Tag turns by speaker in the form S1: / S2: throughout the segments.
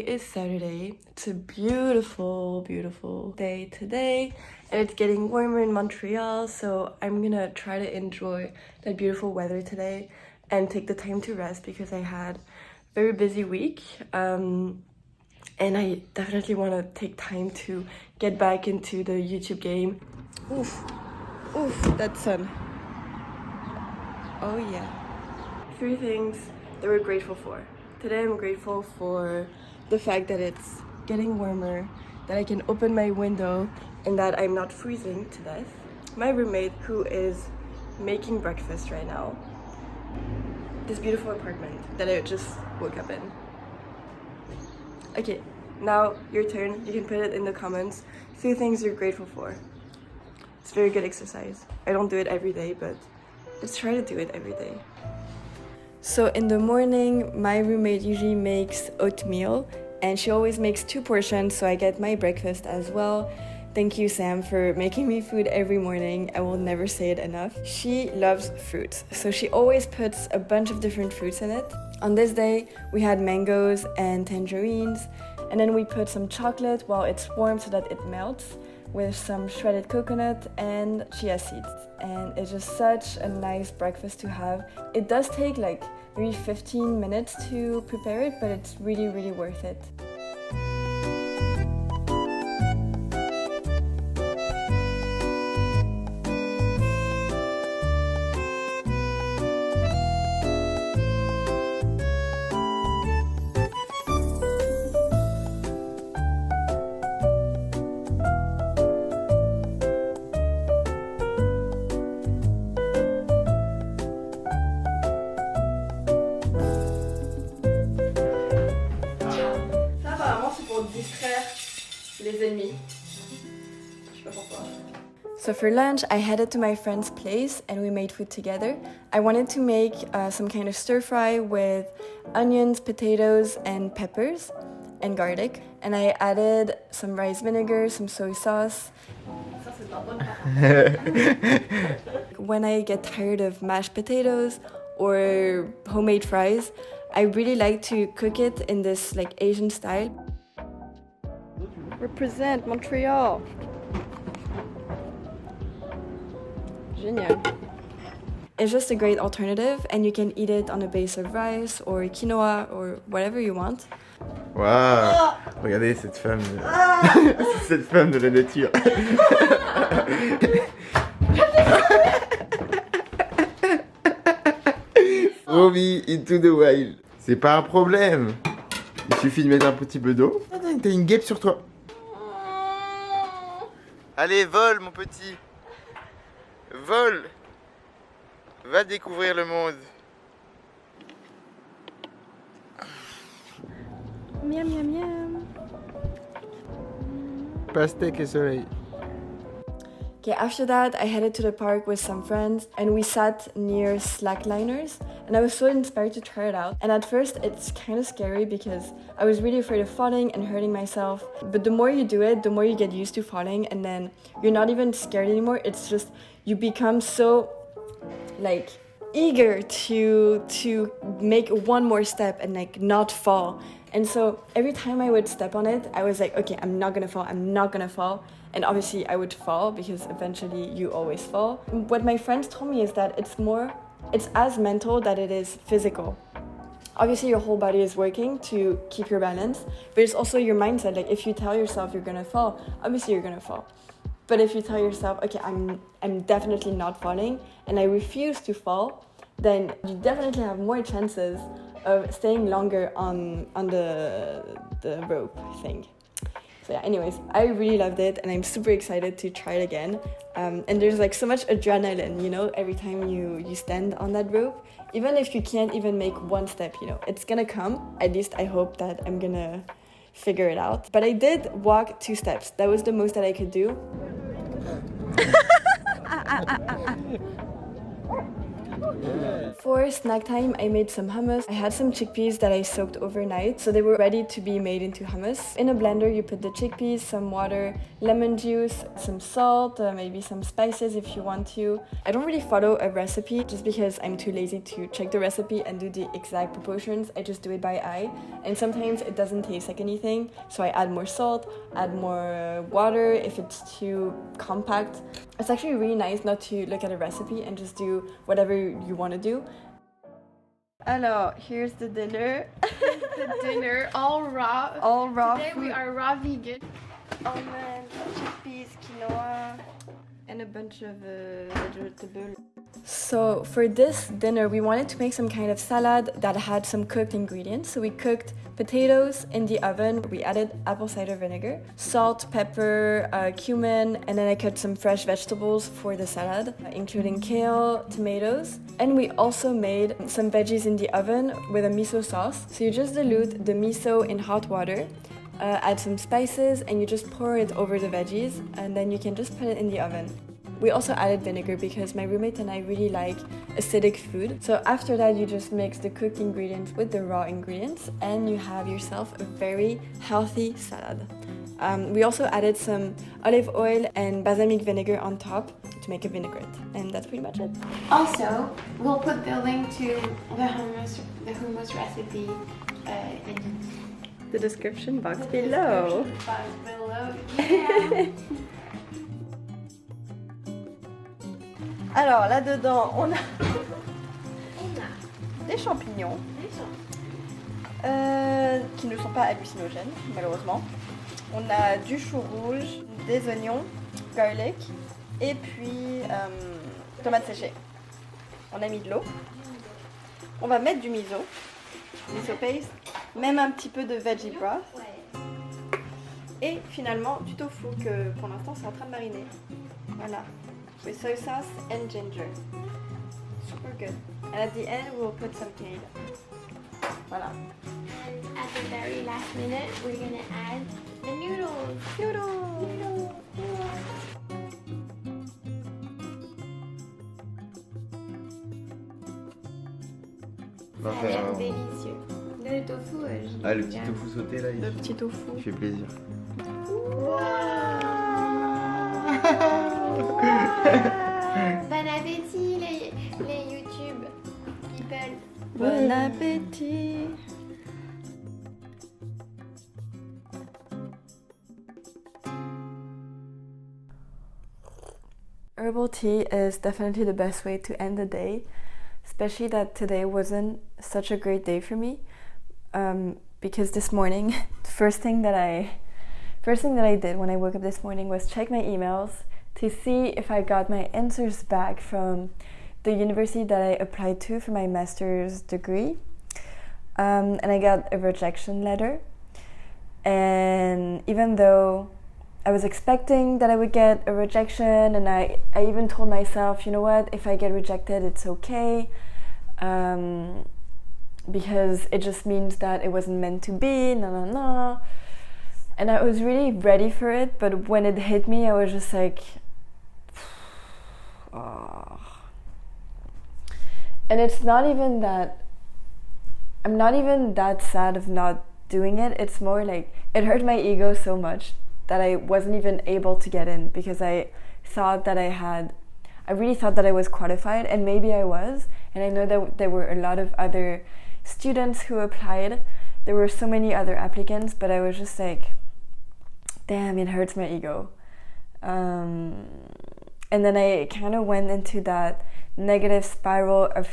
S1: is Saturday. It's a beautiful, beautiful day today, and it's getting warmer in Montreal, so I'm gonna try to enjoy that beautiful weather today and take the time to rest because I had a very busy week. And I definitely want to take time to get back into the YouTube game. Oof, that sun. Oh yeah. 3 things that we're grateful for. Today I'm grateful for the fact that it's getting warmer, that I can open my window, and that I'm not freezing to death. My roommate, who is making breakfast right now. This beautiful apartment that I just woke up in. Okay, now your turn. You can put it in the comments. 3 things you're grateful for. It's very good exercise. I don't do it every day, but let's try to do it every day. So in the morning, my roommate usually makes oatmeal, and she always makes 2 portions, so I get my breakfast as well. Thank you, Sam, for making me food every morning. I will never say it enough. She loves fruits, so she always puts a bunch of different fruits in it. On this day, we had mangoes and tangerines, and then we put some chocolate while it's warm so that it melts, with some shredded coconut and chia seeds. And it's just such a nice breakfast to have. It does take like maybe 15 minutes to prepare it, but it's really, really worth it. Les ennemis. Je sais pas pourquoi. So for lunch, I headed to my friend's place and we made food together. I wanted to make some kind of stir fry with onions, potatoes, and peppers and garlic. And I added some rice vinegar, some soy sauce. When I get tired of mashed potatoes or homemade fries, I really like to cook it in this like Asian style. Represent Montreal. Génial. It's just a great alternative, and you can eat it on a base of rice or quinoa or whatever you want.
S2: Waouh! Regardez cette femme, cette femme de la nature. Romy into the wild. C'est pas un problème. Il suffit de mettre un petit peu d'eau. T'as une guêpe sur toi. Allez, vole mon petit. Vole. Va découvrir le monde.
S1: Miam miam miam.
S2: Pastèque et soleil.
S1: Okay, after that, I headed to the park with some friends and we sat near slackliners, and I was so inspired to try it out. And at first, it's kind of scary because I was really afraid of falling and hurting myself. But the more you do it, the more you get used to falling, and then you're not even scared anymore. It's just, you become so like eager to make one more step and like not fall. And so every time I would step on it, I was like, okay, I'm not gonna fall. And obviously I would fall because eventually you always fall. What my friends told me is that it's as mental that it is physical. Obviously your whole body is working to keep your balance, but it's also your mindset. Like if you tell yourself you're gonna fall, obviously you're gonna fall. But if you tell yourself, okay, I'm definitely not falling and I refuse to fall, then you definitely have more chances of staying longer on the rope thing. So yeah, anyways, I really loved it and I'm super excited to try it again. And there's like so much adrenaline, you know, every time you stand on that rope. Even if you can't even make one step, you know, it's gonna come. At least I hope that I'm gonna figure it out. But I did walk 2 steps. That was the most that I could do. For snack time, I made some hummus. I had some chickpeas that I soaked overnight, so they were ready to be made into hummus. In a blender, you put the chickpeas, some water, lemon juice, some salt, maybe some spices if you want to. I don't really follow a recipe just because I'm too lazy to check the recipe and do the exact proportions. I just do it by eye, and sometimes it doesn't taste like anything, so I add more salt, add more water if it's too compact. It's actually really nice not to look at a recipe and just do whatever you want to do. Alors, here's the dinner.
S3: The dinner, all raw.
S1: All raw
S3: Today
S1: food.
S3: we are raw vegan.
S1: Almond, chickpeas, quinoa, and a bunch of vegetables. So for this dinner, we wanted to make some kind of salad that had some cooked ingredients. So we cooked potatoes in the oven. We added apple cider vinegar, salt, pepper, cumin, and then I cut some fresh vegetables for the salad, including kale, tomatoes. And we also made some veggies in the oven with a miso sauce. So you just dilute the miso in hot water, add some spices, and you just pour it over the veggies, and then you can just put it in the oven. We also added vinegar because my roommate and I really like acidic food. So after that, you just mix the cooked ingredients with the raw ingredients and you have yourself a very healthy salad. We also added some olive oil and balsamic vinegar on top to make a vinaigrette, and that's pretty much it.
S3: Also, we'll put the link to the hummus recipe in
S1: The description box
S3: the
S1: below.
S3: description box below. Yeah.
S1: Alors là-dedans, on a des champignons qui ne sont pas hallucinogènes, malheureusement. On a du chou rouge, des oignons, garlic, et puis tomates séchées. On a mis de l'eau. On va mettre du miso paste, même un petit peu de veggie broth. Et finalement du tofu que pour l'instant c'est en train de mariner. Voilà. With soy sauce and ginger. Super good. And at the end, we'll put some kale. Voilà.
S3: And at the very last minute, we're gonna add the noodles.
S1: Noodles.
S2: On va
S3: Ça a
S2: faire
S3: l'air
S2: un-
S3: délicieux. Le tofu,
S2: Ah, le petit tofu sauté là,
S1: Le petit tofu.
S2: il fait plaisir.
S3: Bon appétit les YouTube people.
S1: Bon appétit. Herbal tea is definitely the best way to end the day, especially that today wasn't such a great day for me, because this morning, the first thing that I did when I woke up this morning was check my emails to see if I got my answers back from the university that I applied to for my master's degree, and I got a rejection letter. And even though I was expecting that I would get a rejection, and I even told myself, you know what, if I get rejected, it's okay, because it just means that it wasn't meant to be, no. And I was really ready for it, but when it hit me, I was just like, oh. And it's not even that, I'm not even that sad of not doing it, it's more like, it hurt my ego so much that I wasn't even able to get in, because I really thought that I was qualified, and maybe I was, and I know that there were a lot of other students who applied, there were so many other applicants, but I was just like, damn, it hurts my ego. And then I kind of went into that negative spiral of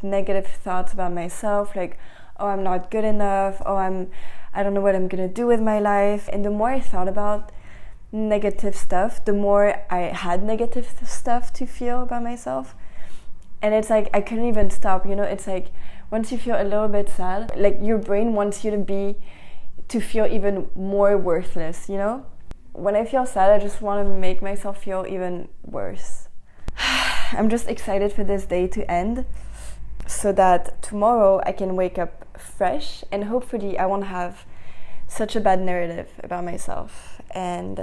S1: negative thoughts about myself, like, oh, I'm not good enough, I don't know what I'm gonna do with my life. And the more I thought about negative stuff, the more I had negative stuff to feel about myself. And it's like I couldn't even stop, you know. It's like once you feel a little bit sad, like your brain wants you to feel even more worthless, you know. When I feel sad, I just want to make myself feel even worse. I'm just excited for this day to end, so that tomorrow I can wake up fresh, and hopefully I won't have such a bad narrative about myself. And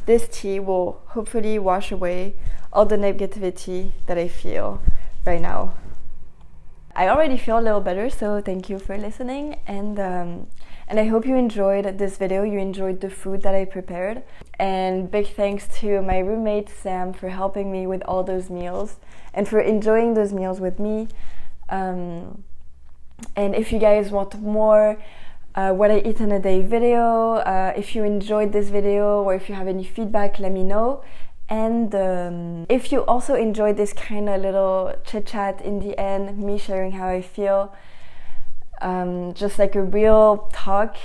S1: this tea will hopefully wash away all the negativity that I feel right now. I already feel a little better, so thank you for listening, and I hope you enjoyed this video, you enjoyed the food that I prepared. And big thanks to my roommate Sam for helping me with all those meals and for enjoying those meals with me. And if you guys want more what I eat in a day video, if you enjoyed this video or if you have any feedback, let me know. And if you also enjoyed this kind of little chit chat in the end, me sharing how I feel, just like a real talk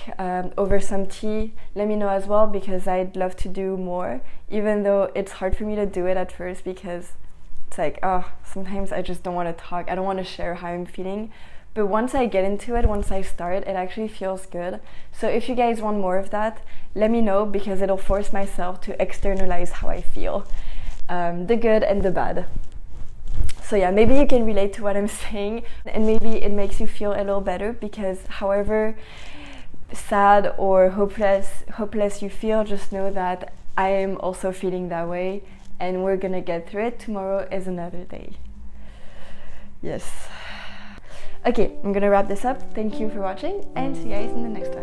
S1: over some tea, let me know as well, because I'd love to do more, even though it's hard for me to do it at first because it's like, oh, sometimes I just don't want to talk, I don't want to share how I'm feeling. But once I get into it, once I start, it actually feels good. So if you guys want more of that, let me know, because it'll force myself to externalize how I feel, the good and the bad. So yeah, maybe you can relate to what I'm saying, and maybe it makes you feel a little better, because however sad or hopeless you feel, just know that I am also feeling that way, and we're gonna get through it. Tomorrow is another day. Yes. Okay, I'm gonna wrap this up. Thank you for watching, and see you guys in the next one.